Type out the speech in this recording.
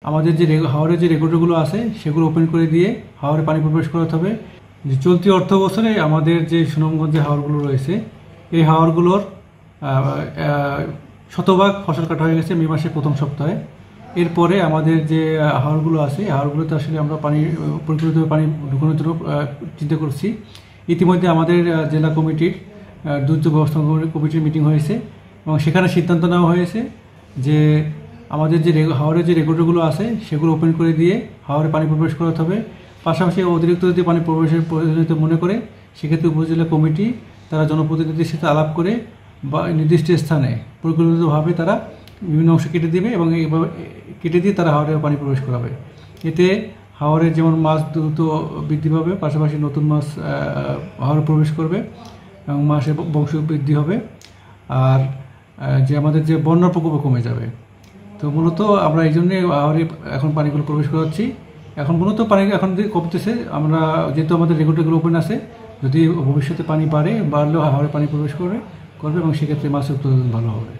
আমাদের যে হাওরের যে রেগুলেটরগুলো আছে সেগুলো ওপেন করে দিয়ে হাওরে পানি প্রবেশ করাতে হবে। যে চলতি অর্থ বছরে আমাদের যে সুনামগঞ্জে হাওরগুলো রয়েছে এই হাওরগুলোর শতভাগ ফসল কাটা হয়ে গেছে মে মাসের প্রথম সপ্তাহে। এরপরে আমাদের যে হাওরগুলো আছে হাওরগুলোতে আসলে আমরা পানি পরিকল্পিতভাবে পানি ঢুকানোর জন্য চিন্তা করছি। ইতিমধ্যে আমাদের জেলা কমিটির দুর্যোগ ব্যবস্থাপনা কমিটির মিটিং হয়েছে এবং সেখানে সিদ্ধান্ত নেওয়া হয়েছে যে আমাদের যে হাওরের যে রেগুলেটরগুলো আছে সেগুলো ওপেন করে দিয়ে হাওরে পানি প্রবেশ করাতে হবে। পাশাপাশি অতিরিক্ত যদি পানি প্রবেশের প্রয়োজনীয়তা মনে করে সেক্ষেত্রে উপজেলা কমিটি তারা জনপ্রতিনিধির সাথে আলাপ করে বা নির্দিষ্ট স্থানে পরিকল্পিতভাবে তারা বিভিন্ন অংশ কেটে দেবে এবং এইভাবে কেটে দিয়ে তারা হাওরে পানি প্রবেশ করাবে। এতে হাওরে যেমন মাছ দ্রুত বৃদ্ধি পাবে, পাশাপাশি নতুন মাছ হাওরে প্রবেশ করবে এবং মাছের বংশ বৃদ্ধি হবে, আর যে আমাদের যে বন্যার প্রকোপ কমে যাবে। তো মূলত আমরা এই জন্যে হাওরে এখন পানিগুলো প্রবেশ করাচ্ছি। এখন মূলত পানি এখন কমতেছে, আমরা যেহেতু আমাদের রেগুলেটরগুলো ওপেন আছে, যদি ভবিষ্যতে পানি বাড়লেও হাওরে পানি প্রবেশ করবে এবং সেক্ষেত্রে মাছের উৎপাদন ভালো হবে।